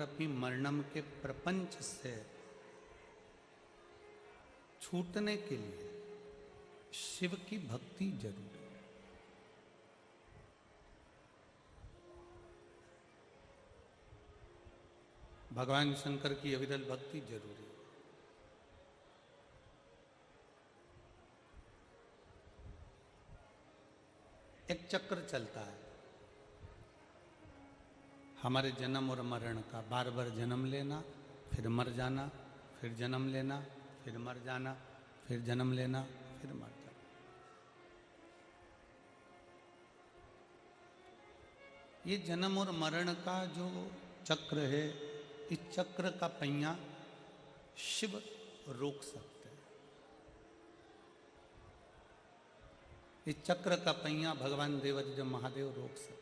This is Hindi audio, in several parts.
जन्मरपि मरणम के प्रपंच से छूटने के लिए शिव की भक्ति जरूरी है। भगवान शंकर की अविरल भक्ति जरूरी है। एक चक्र चलता है हमारे जन्म और मरण का, बार बार जन्म लेना, फिर मर जाना, फिर जन्म लेना, फिर मर जाना, फिर जन्म लेना, फिर मर जाना। ये जन्म और मरण का जो चक्र है, इस चक्र का पहिया शिव रोक सकते हैं। इस चक्र का पहिया भगवान देवाधिदेव महादेव रोक सकते हैं।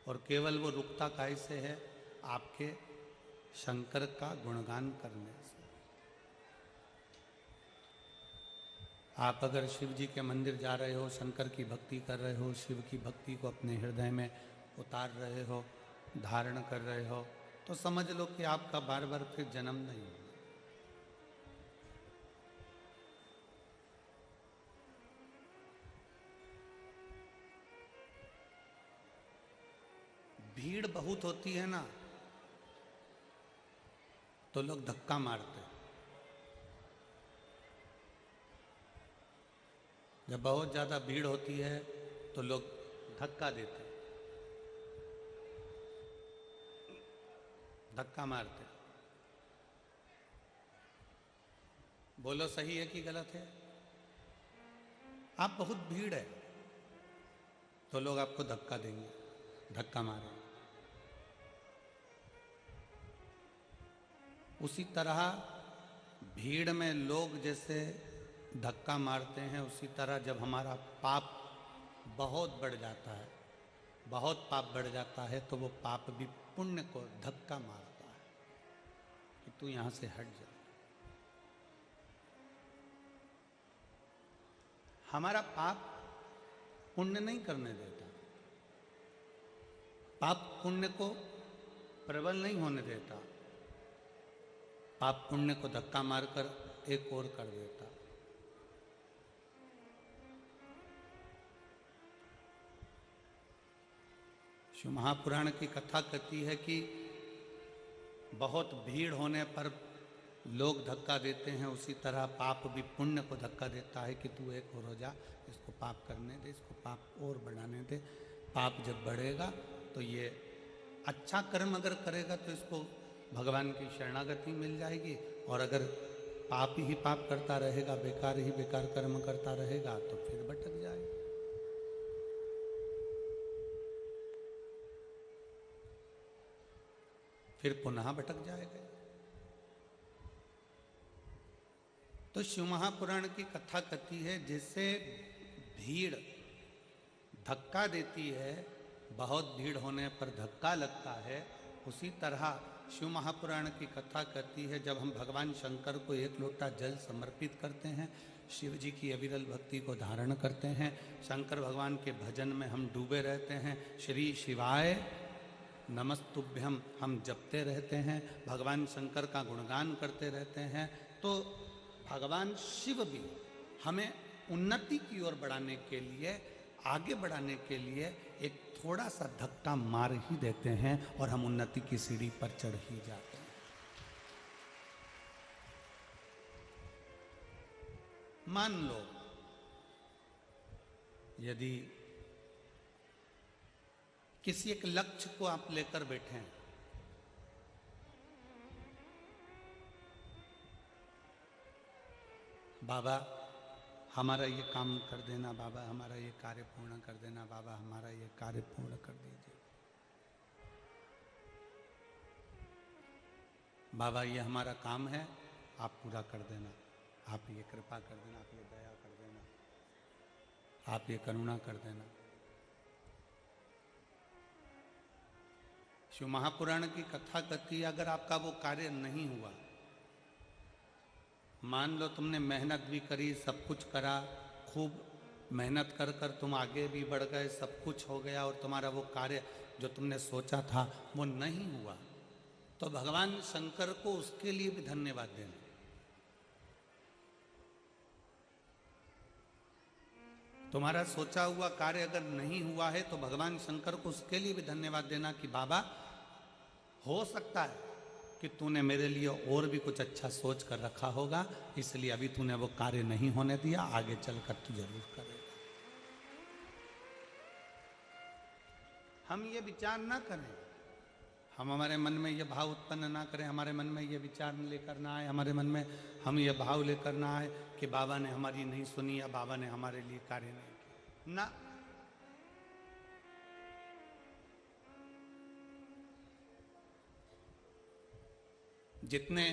और केवल वो रुकता कैसे है? आपके शंकर का गुणगान करने से। आप अगर शिव जी के मंदिर जा रहे हो, शंकर की भक्ति कर रहे हो, शिव की भक्ति को अपने हृदय में उतार रहे हो, धारण कर रहे हो, तो समझ लो कि आपका बार बार फिर जन्म नहीं होगा। भीड़ बहुत होती है ना, तो लोग धक्का मारते हैं। जब बहुत ज्यादा भीड़ होती है तो लोग धक्का देते, धक्का मारते। बोलो सही है कि गलत है? आप बहुत भीड़ है तो लोग आपको धक्का देंगे, धक्का मारेंगे। उसी तरह भीड़ में लोग जैसे धक्का मारते हैं, उसी तरह जब हमारा पाप बहुत बढ़ जाता है, बहुत पाप बढ़ जाता है, तो वो पाप भी पुण्य को धक्का मारता है कि तू यहां से हट जा। हमारा पाप पुण्य नहीं करने देता, पाप पुण्य को प्रबल नहीं होने देता, पाप पुण्य को धक्का मारकर एक और कर देता। शिव महापुराण की कथा कहती है कि बहुत भीड़ होने पर लोग धक्का देते हैं, उसी तरह पाप भी पुण्य को धक्का देता है कि तू एक और हो जा, इसको पाप करने दे, इसको पाप और बढ़ाने दे। पाप जब बढ़ेगा तो ये अच्छा कर्म अगर करेगा तो इसको भगवान की शरणागति मिल जाएगी, और अगर पाप ही पाप करता रहेगा, बेकार ही बेकार कर्म करता रहेगा, तो फिर भटक जाएगा। फिर पुनः भटक जाएगा। तो शिव महापुराण की कथा कहती है जैसे भीड़ धक्का देती है, बहुत भीड़ होने पर धक्का लगता है, उसी तरह शिव महापुराण की कथा कहती है जब हम भगवान शंकर को एक लोटा जल समर्पित करते हैं, शिव जी की अविरल भक्ति को धारण करते हैं, शंकर भगवान के भजन में हम डूबे रहते हैं, श्री शिवाय नमस्तुभ्यम हम जपते रहते हैं, भगवान शंकर का गुणगान करते रहते हैं, तो भगवान शिव भी हमें उन्नति की ओर बढ़ाने के लिए, आगे बढ़ाने के लिए एक थोड़ा सा धक्का मार ही देते हैं और हम उन्नति की सीढ़ी पर चढ़ ही जाते हैं। मान लो यदि किसी एक लक्ष्य को आप लेकर बैठे हैं, बाबा हमारा ये काम कर देना, बाबा हमारा ये कार्य पूर्ण कर देना, बाबा हमारा ये कार्य पूर्ण कर दीजिए, बाबा ये हमारा काम है, आप पूरा कर देना, आप ये कृपा कर देना, आप ये दया कर देना, आप ये करुणा कर देना। शिव महापुराण की कथा कहती है अगर आपका वो कार्य नहीं हुआ, मान लो तुमने मेहनत भी करी, सब कुछ करा, खूब मेहनत कर कर तुम आगे भी बढ़ गए, सब कुछ हो गया और तुम्हारा वो कार्य जो तुमने सोचा था वो नहीं हुआ, तो भगवान शंकर को उसके लिए भी धन्यवाद देना। तुम्हारा सोचा हुआ कार्य अगर नहीं हुआ है तो भगवान शंकर को उसके लिए भी धन्यवाद देना कि बाबा, हो सकता है कि तूने मेरे लिए और भी कुछ अच्छा सोच कर रखा होगा, इसलिए अभी तूने वो कार्य नहीं होने दिया, आगे चलकर तू जरूर करेगा। हम ये विचार ना करें, हम हमारे मन में ये भाव उत्पन्न ना करें, हमारे मन में ये विचार लेकर ना आए, हमारे मन में हम ये भाव लेकर ना आए कि बाबा ने हमारी नहीं सुनी या बाबा ने हमारे लिए कार्य नहीं किया। ना, जितने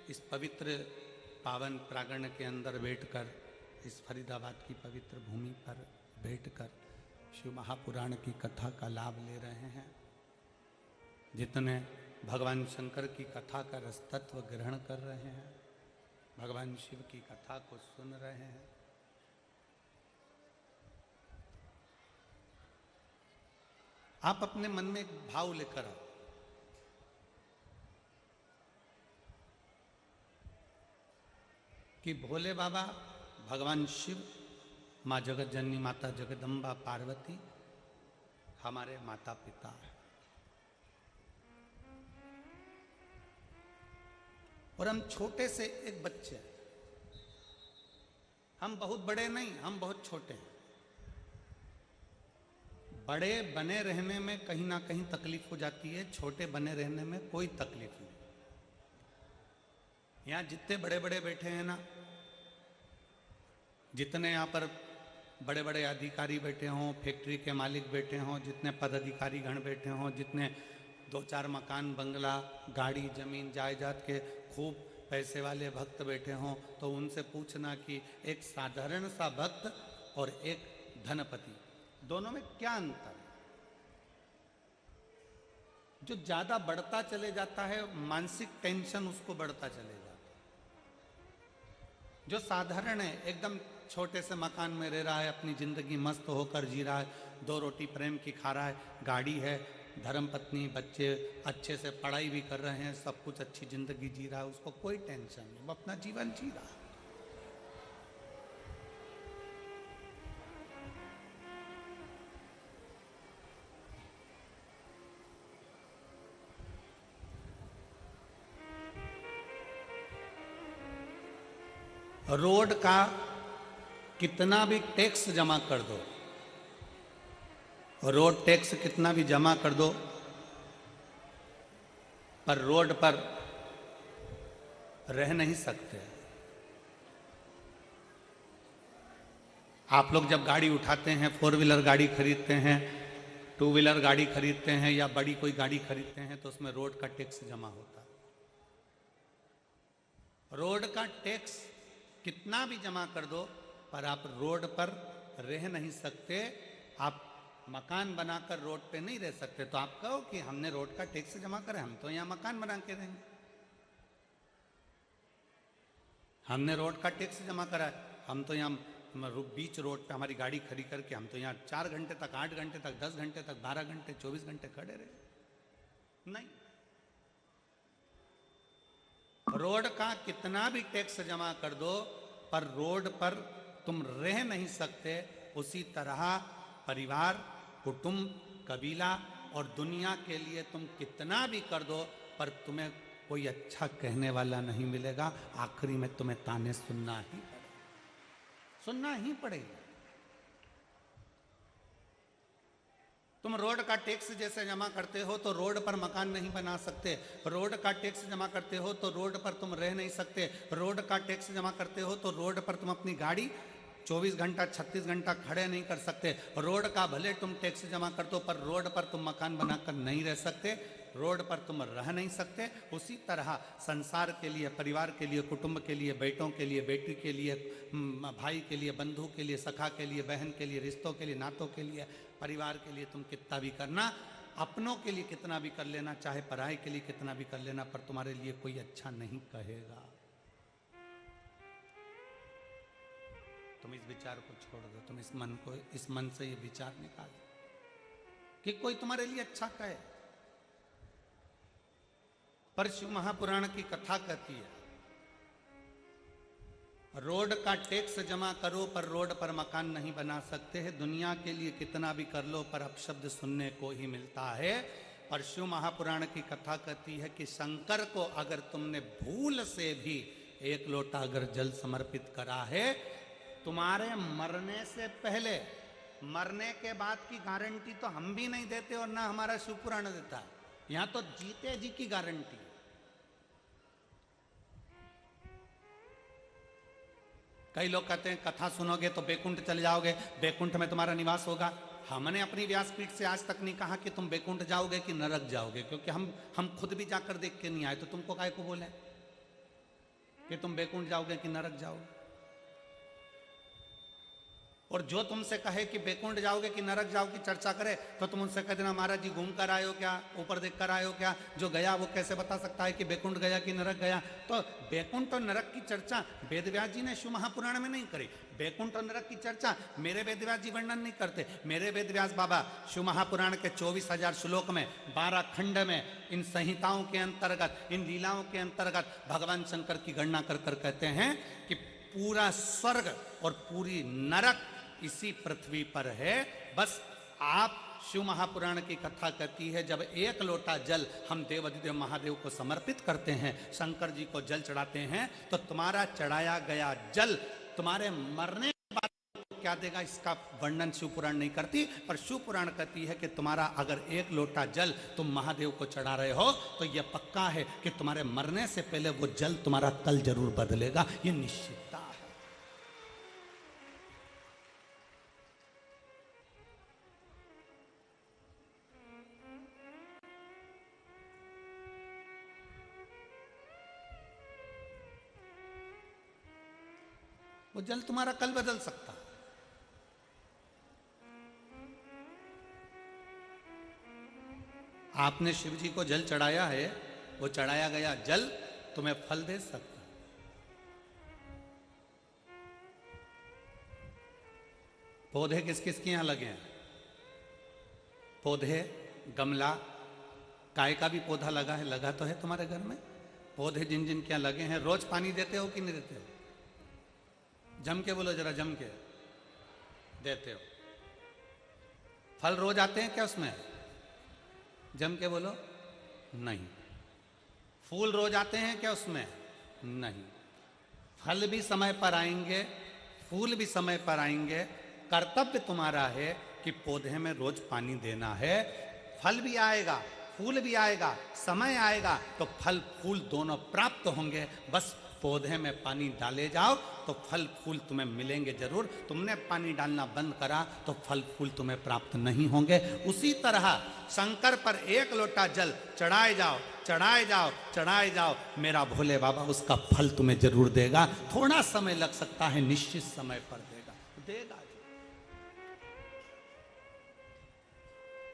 इस पवित्र पावन प्रांगण के अंदर बैठकर, इस फरीदाबाद की पवित्र भूमि पर बैठकर शिव महापुराण की कथा का लाभ ले रहे हैं, जितने भगवान शंकर की कथा का रसतत्व ग्रहण कर रहे हैं, भगवान शिव की कथा को सुन रहे हैं, आप अपने मन में एक भाव लेकर आओ कि भोले बाबा, भगवान शिव, माँ जगत जननी माता जगदम्बा पार्वती हमारे माता पिता हैं, और हम छोटे से एक बच्चे हैं। हम बहुत बड़े नहीं, हम बहुत छोटे हैं। बड़े बने रहने में कहीं ना कहीं तकलीफ हो जाती है, छोटे बने रहने में कोई तकलीफ नहीं। यहां जितने बड़े बड़े बैठे हैं ना, जितने यहाँ पर बड़े बड़े अधिकारी बैठे हों, फैक्ट्री के मालिक बैठे हों, जितने पदाधिकारी गण बैठे हों, जितने 2-4 मकान, बंगला, गाड़ी, जमीन, जायदाद के खूब पैसे वाले भक्त बैठे हों, तो उनसे पूछना कि एक साधारण सा भक्त और एक धनपति, दोनों में क्या अंतर है? जो ज्यादा बढ़ता चले जाता है, मानसिक टेंशन उसको बढ़ता चले जाता है। जो साधारण है, एकदम छोटे से मकान में रह रहा है, अपनी जिंदगी मस्त होकर जी रहा है, 2 रोटी प्रेम की खा रहा है, गाड़ी है, धर्म पत्नी, बच्चे अच्छे से पढ़ाई भी कर रहे हैं, सब कुछ अच्छी जिंदगी जी रहा है, उसको कोई टेंशन नहीं, वो अपना जीवन जी रहा है। रोड का कितना भी टैक्स जमा कर दो, रोड टैक्स कितना भी जमा कर दो, पर रोड पर रह नहीं सकते। आप लोग जब गाड़ी उठाते हैं, 4 व्हीलर गाड़ी खरीदते हैं, 2 व्हीलर गाड़ी खरीदते हैं या बड़ी कोई गाड़ी खरीदते हैं, तो उसमें रोड का टैक्स जमा होता है। रोड का टैक्स कितना भी जमा कर दो, पर आप रोड पर रह नहीं सकते। आप मकान बनाकर रोड पे नहीं रह सकते। तो आप कहो कि हमने रोड का टैक्स जमा करा, हम तो यहां मकान बना के रहेंगे। हमने रोड का टैक्स जमा करा है, हम तो यहाँ बीच रोड पे हमारी गाड़ी खड़ी करके हम तो यहाँ 4 घंटे तक, 8 घंटे तक, 10 घंटे तक, 12 घंटे, 24 घंटे खड़े रहे। नहीं, रोड का कितना भी टैक्स जमा कर दो, पर रोड पर तुम रह नहीं सकते। उसी तरह परिवार, कुटुंब, कबीला और दुनिया के लिए तुम कितना भी कर दो, पर तुम्हें कोई अच्छा कहने वाला नहीं मिलेगा। आखिरी में तुम्हें ताने सुनना ही पड़ेगा। तुम रोड का टैक्स जैसे जमा करते हो तो रोड पर मकान नहीं बना सकते। रोड का टैक्स जमा करते हो तो रोड पर तुम रह नहीं सकते। रोड का टैक्स जमा करते हो तो रोड पर तुम अपनी गाड़ी 24 घंटा 36 घंटा खड़े नहीं कर सकते। रोड का भले तुम टैक्स जमा कर दो, पर रोड पर तुम मकान बनाकर नहीं रह सकते, रोड पर तुम रह नहीं सकते। उसी तरह संसार के लिए, परिवार के लिए, कुटुंब के लिए, बेटों के लिए, बेटी के लिए, भाई के लिए, बंधु के लिए, सखा के लिए, बहन के लिए, रिश्तों के लिए, नातों के लिए, परिवार के लिए तुम कितना भी करना, अपनों के लिए कितना भी कर लेना, चाहे पराई के लिए कितना भी कर लेना, पर तुम्हारे लिए कोई अच्छा नहीं कहेगा। तुम इस विचार को छोड़ दो, तुम इस मन से ये विचार निकाल कि कोई तुम्हारे लिए अच्छा कहे। पर शिव महापुराण की कथा कहती है, रोड का टैक्स जमा करो पर रोड पर मकान नहीं बना सकते हैं। दुनिया के लिए कितना भी कर लो पर अपशब्द सुनने को ही मिलता है। और शिव महापुराण की कथा कहती है कि शंकर को अगर तुमने भूल से भी एक लोटा अगर जल समर्पित करा है, तुम्हारे मरने से पहले, मरने के बाद की गारंटी तो हम भी नहीं देते और ना हमारा शिव पुराण देता है। यहां तो जीते जी की गारंटी। कई लोग कहते हैं कथा सुनोगे तो बैकुंठ चले जाओगे, बैकुंठ में तुम्हारा निवास होगा। हमने अपनी व्यासपीठ से आज तक नहीं कहा कि तुम बैकुंठ जाओगे कि नरक जाओगे, क्योंकि हम खुद भी जाकर देख के नहीं आए, तो तुमको काहे को बोले कि तुम बैकुंठ जाओगे कि नरक जाओगे। और जो तुमसे कहे कि बैकुंठ जाओगे कि नरक जाओगे चर्चा करे, तो तुम उनसे कह देना महाराज जी घूम कर आए हो क्या, ऊपर देख कर आए हो क्या, जो गया वो कैसे बता सकता है कि बैकुंठ गया कि नरक गया। तो बैकुंठ और नरक की चर्चा वेदव्यास जी ने शिव महापुराण में नहीं करी। बैकुंठ और नरक की चर्चा मेरे वेदव्यास जी वर्णन नहीं करते। मेरे वेदव्यास बाबा शिव महापुराण के 24,000 श्लोक में 12 खंड में इन संहिताओं के अंतर्गत, इन लीलाओं के अंतर्गत भगवान शंकर की गणना कर कर कहते हैं कि पूरा स्वर्ग और पूरी नरक इसी पृथ्वी पर है। बस आप शिव महापुराण की कथा कहती है, जब एक लोटा जल हम देवाधिदेव महादेव को समर्पित करते हैं, शंकर जी को जल चढ़ाते हैं, तो तुम्हारा चढ़ाया गया जल तुम्हारे मरने के बाद क्या देगा, इसका वर्णन शिव पुराण नहीं करती। पर शिव पुराण कहती है कि तुम्हारा अगर एक लोटा जल तुम महादेव को चढ़ा रहे हो, तो यह पक्का है कि तुम्हारे मरने से पहले वो जल तुम्हारा कल जरूर बदलेगा। ये निश्चितता है। वो जल तुम्हारा कल बदल सकता है। आपने शिव जी को जल चढ़ाया है, वो चढ़ाया गया जल तुम्हें फल दे सकता है। पौधे किस किस के यहां लगे हैं? पौधे, गमला, काय का भी पौधा लगा है, लगा तो है तुम्हारे घर में। पौधे जिन जिन के यहां लगे हैं, रोज पानी देते हो कि नहीं देते हो? जम के बोलो जरा, जम के देते हो। फल रोज आते हैं क्या उसमें? जम के बोलो, नहीं। फूल रोज आते हैं क्या उसमें? नहीं। फल भी समय पर आएंगे, फूल भी समय पर आएंगे। कर्तव्य तुम्हारा है कि पौधे में रोज पानी देना है। फल भी आएगा, फूल भी आएगा, समय आएगा तो फल फूल दोनों प्राप्त होंगे। बस पौधे में पानी डाले जाओ तो फल फूल तुम्हें मिलेंगे जरूर। तुमने पानी डालना बंद करा तो फल फूल तुम्हें प्राप्त नहीं होंगे। उसी तरह शंकर पर एक लोटा जल चढ़ाए जाओ, चढ़ाए जाओ, चढ़ाए जाओ, मेरा भोले बाबा उसका फल तुम्हें जरूर देगा। थोड़ा समय लग सकता है, निश्चित समय पर देगा, देगा।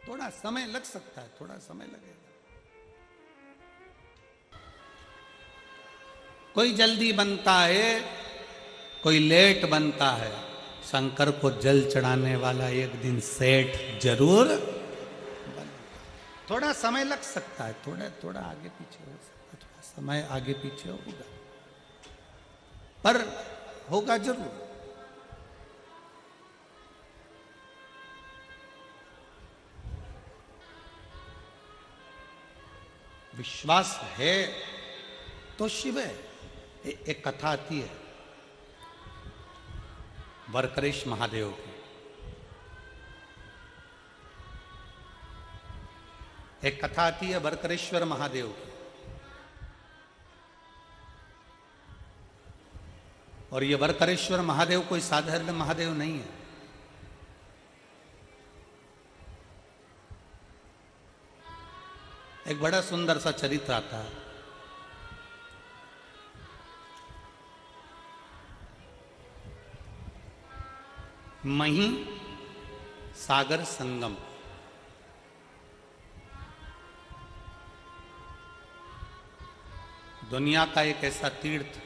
थोड़ा समय लग सकता है, थोड़ा समय लगेगा। कोई जल्दी बनता है, कोई लेट बनता है। शंकर को जल चढ़ाने वाला एक दिन सेठ जरूर बनेगा। थोड़ा समय लग सकता है, थोड़ा थोड़ा आगे पीछे हो सकता है, थोड़ा समय आगे पीछे होगा, पर होगा जरूर। विश्वास है तो शिव है। एक कथा आती है वरकरेश महादेव की। एक कथा आती है वरकरेश्वर महादेव की। और ये वरकरेश्वर महादेव कोई साधारण महादेव नहीं है। एक बड़ा सुंदर सा चरित्र आता है। मही सागर संगम। दुनिया का एक ऐसा तीर्थ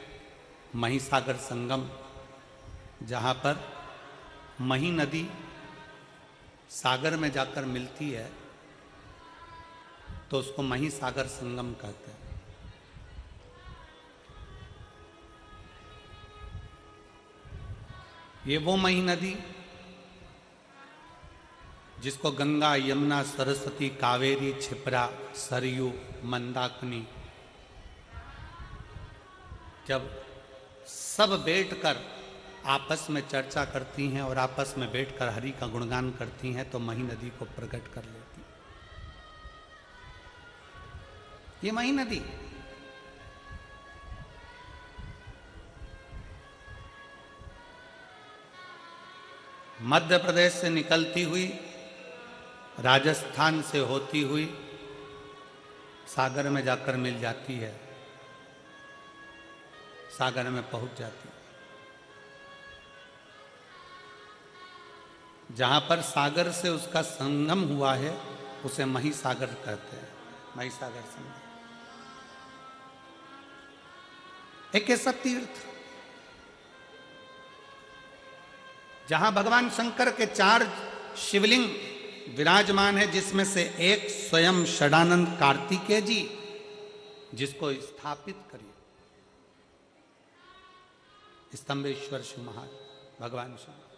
मही सागर संगम, जहां पर मही नदी सागर में जाकर मिलती है तो उसको मही सागर संगम कहते हैं। ये वो मही नदी जिसको गंगा, यमुना, सरस्वती, कावेरी, छिप्रा, सरयू, मंदाकिनी जब सब बैठकर आपस में चर्चा करती हैं और आपस में बैठकर हरि का गुणगान करती हैं तो मही नदी को प्रकट कर लेती। ये मही नदी मध्य प्रदेश से निकलती हुई, राजस्थान से होती हुई सागर में जाकर मिल जाती है, सागर में पहुंच जाती है। जहां पर सागर से उसका संगम हुआ है उसे मही सागर कहते हैं, मही सागर संगम। एक ऐसा तीर्थ जहां भगवान शंकर के 4 शिवलिंग विराजमान है, जिसमें से एक स्वयं षडानंद कार्तिकेय जी, जिसको स्थापित करिए स्तंभेश्वर शिव महाराज भगवान शंकर।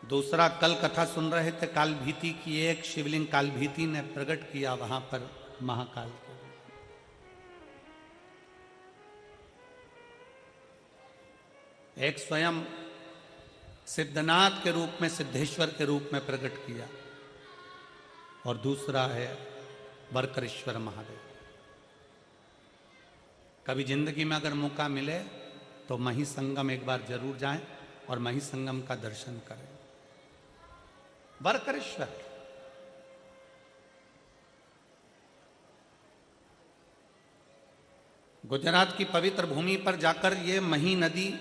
दूसरा कल कथा सुन रहे थे काल भीति की, एक शिवलिंग काल भीति ने प्रकट किया वहां पर महाकाल के। एक स्वयं सिद्धनाथ के रूप में, सिद्धेश्वर के रूप में प्रकट किया, और दूसरा है वरकरेश्वर महादेव। कभी जिंदगी में अगर मौका मिले तो मही संगम एक बार जरूर जाएं और मही संगम का दर्शन करें। वरकरेश्वर गुजरात की पवित्र भूमि पर जाकर ये मही नदी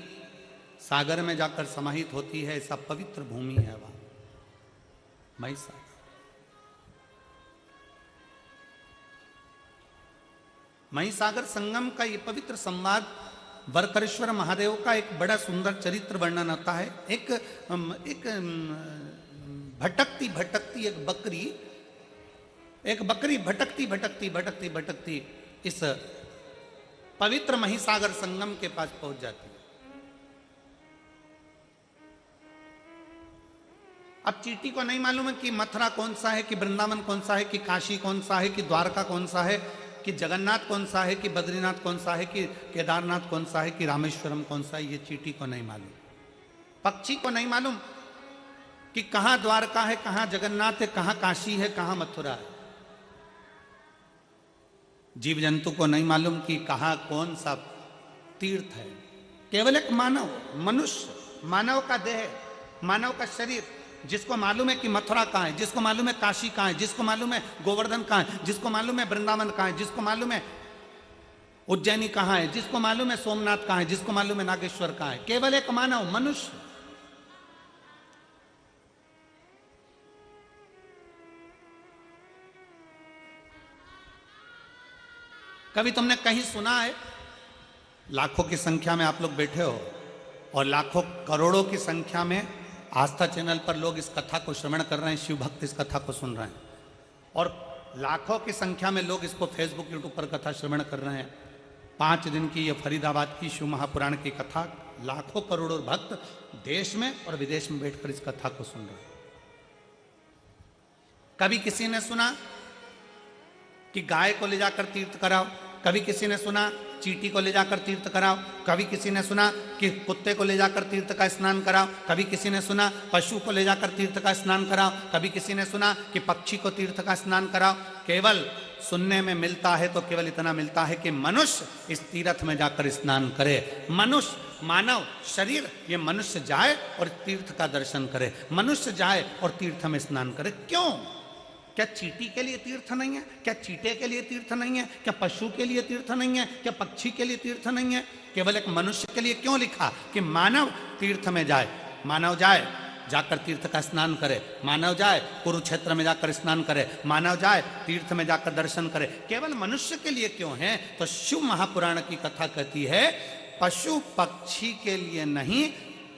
सागर में जाकर समाहित होती है। ऐसा पवित्र भूमि है वहां मही सागर। मही सागर संगम का ये पवित्र संवाद वरकरेश्वर महादेव का एक बड़ा सुंदर चरित्र वर्णन आता है। एक भटकती भटकती एक बकरी भटकती इस पवित्र मही सागर संगम के पास पहुंच जाती है। अब चींटी को नहीं मालूम है कि मथुरा कौन सा है, कि वृंदावन कौन सा है, कि काशी कौन सा है, कि द्वारका कौन सा है, कि जगन्नाथ कौन सा है, कि बद्रीनाथ कौन सा है, कि केदारनाथ कौन सा है, कि रामेश्वरम कौन सा है। ये चींटी को नहीं मालूम, पक्षी को नहीं मालूम कि कहां द्वारका है, कहां जगन्नाथ है, कहां काशी है, कहां मथुरा है। जीव जंतु को नहीं मालूम कि कहां कौन सा तीर्थ है। केवल एक मानव, मनुष्य, मानव का देह, मानव का शरीर, जिसको मालूम है कि मथुरा कहां है, जिसको मालूम है काशी कहां है, जिसको मालूम है गोवर्धन कहां है, जिसको मालूम है वृंदावन कहां है, जिसको मालूम है उज्जैनी कहां है, जिसको मालूम है सोमनाथ कहां है, जिसको मालूम है नागेश्वर कहां है। केवल एक मानव, मनुष्य। कभी तुमने कहीं सुना है, लाखों की संख्या में आप लोग बैठे हो और लाखों करोड़ों की संख्या में आस्था चैनल पर लोग इस कथा को श्रवण कर रहे हैं, शिव भक्त इस कथा को सुन रहे हैं, और लाखों की संख्या में लोग इसको फेसबुक यूट्यूब पर कथा श्रवण कर रहे हैं। 5 दिन की ये फरीदाबाद की शिव महापुराण की कथा, लाखों करोड़ों भक्त देश में और विदेश में बैठकर इस कथा को सुन रहे हैं। कभी किसी ने सुना कि गाय को ले जाकर तीर्थ कराओ, कभी किसी ने सुना चींटी को ले जाकर तीर्थ कराओ, कभी किसी ने सुना कि कुत्ते को ले जाकर तीर्थ का स्नान कराओ, कभी किसी ने सुना पशु को ले जाकर तीर्थ का स्नान कराओ, कभी किसी ने सुना कि पक्षी को तीर्थ का स्नान कराओ। केवल सुनने में मिलता है तो केवल इतना मिलता है कि मनुष्य इस तीर्थ में जाकर स्नान करे। मनुष्य, मानव शरीर, ये मनुष्य जाए और तीर्थ का दर्शन करे, मनुष्य जाए और तीर्थ में स्नान करे। क्यों? क्या चींटी के लिए तीर्थ नहीं है? क्या चींटे के लिए तीर्थ नहीं है? क्या पशु के लिए तीर्थ नहीं है? क्या पक्षी के लिए तीर्थ नहीं है? केवल एक मनुष्य के लिए क्यों लिखा कि मानव तीर्थ में जाए? मानव जाए, जाकर तीर्थ का स्नान करे, मानव जाए कुरुक्षेत्र में जाकर स्नान करे, मानव जाए तीर्थ में जाकर दर्शन करे। केवल मनुष्य के लिए क्यों है? तो शिव महापुराण की कथा कहती है पशु पक्षी के लिए नहीं,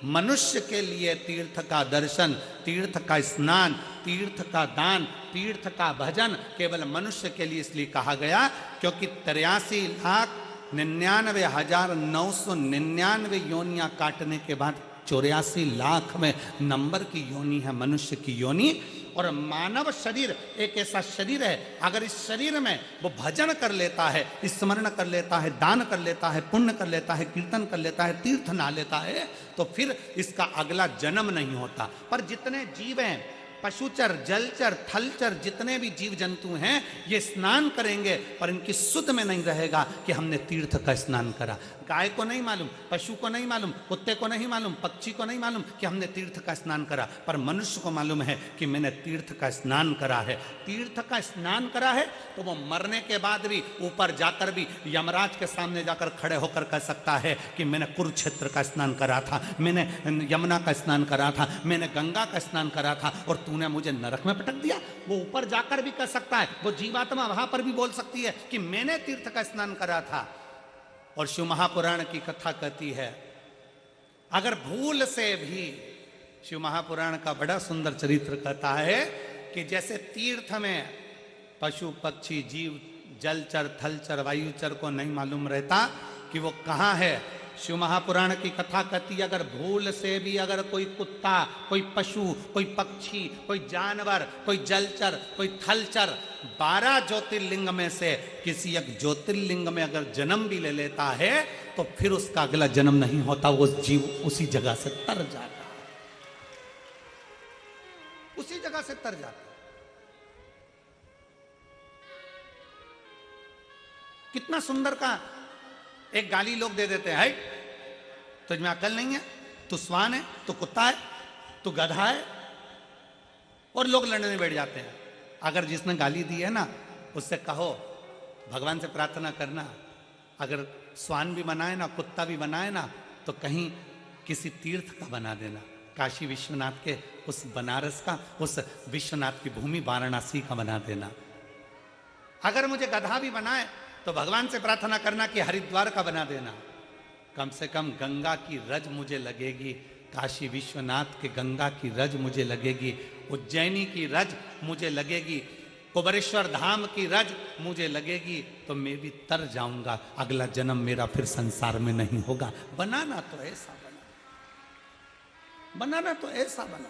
मनुष्य के लिए तीर्थ का दर्शन, तीर्थ का स्नान, तीर्थ का दान, तीर्थ का भजन केवल मनुष्य के लिए इसलिए कहा गया क्योंकि 83,99,999 योनियां काटने के बाद 84 लाख में नंबर की योनि है मनुष्य की योनि। और मानव शरीर एक ऐसा शरीर है, अगर इस शरीर में वो भजन कर लेता है, स्मरण कर लेता है, दान कर लेता है, पुण्य कर लेता है, कीर्तन कर लेता है, तीर्थ नहा लेता है, तो फिर इसका अगला जन्म नहीं होता। पर जितने जीव हैं, पशुचर, जलचर, थलचर, जितने भी जीव जंतु हैं, ये स्नान करेंगे पर इनकी सुध में नहीं रहेगा कि हमने तीर्थ का स्नान करा। गाय को नहीं मालूम, पशु को नहीं मालूम, कुत्ते को नहीं मालूम, पक्षी को नहीं मालूम कि हमने तीर्थ का स्नान करा, पर मनुष्य को मालूम है कि मैंने तीर्थ का स्नान करा है। तीर्थ का स्नान करा है तो वो मरने के बाद भी ऊपर जाकर भी यमराज के सामने जाकर खड़े होकर कह सकता है कि मैंने कुरुक्षेत्र का स्नान करा था, मैंने यमुना का स्नान करा था, मैंने गंगा का स्नान करा था और तूने मुझे नरक में पटक दिया। वो ऊपर जाकर भी कह सकता है, वो जीवात्मा वहां पर भी बोल सकती है कि मैंने तीर्थ का स्नान करा था। और शिव महापुराण की कथा कहती है, अगर भूल से भी, शिव महापुराण का बड़ा सुंदर चरित्र कहता है कि जैसे तीर्थ में पशु पक्षी जीव जलचर थलचर वायुचर को नहीं मालूम रहता कि वो कहाँ है, शिव महापुराण की कथा कहती है अगर भूल से भी अगर कोई कुत्ता, कोई पशु, कोई पक्षी, कोई जानवर, कोई जलचर, कोई थलचर 12 ज्योतिर्लिंग में से किसी एक ज्योतिर्लिंग में अगर जन्म भी ले लेता है तो फिर उसका अगला जन्म नहीं होता, वो जीव उसी जगह से तर जाता है, उसी जगह से तर जाता है। कितना सुंदर का एक गाली लोग दे देते हैं, तुझमें अकल नहीं है, तू स्वान है, तू कुत्ता है, तू गधा है, और लोग लड़ने बैठ जाते हैं। अगर जिसने गाली दी है ना उससे कहो भगवान से प्रार्थना करना, अगर स्वान भी बनाए ना, कुत्ता भी बनाए ना, तो कहीं किसी तीर्थ का बना देना, काशी विश्वनाथ के उस बनारस का, उस विश्वनाथ की भूमि वाराणसी का बना देना। अगर मुझे गधा भी बनाए तो भगवान से प्रार्थना करना कि हरिद्वार का बना देना, कम से कम गंगा की रज मुझे लगेगी, काशी विश्वनाथ के गंगा की रज मुझे लगेगी, उज्जैनी की रज मुझे लगेगी, कुबरेश्वर धाम की रज मुझे लगेगी, तो मैं भी तर जाऊंगा, अगला जन्म मेरा फिर संसार में नहीं होगा। बनाना तो ऐसा बना, बनाना तो ऐसा बना।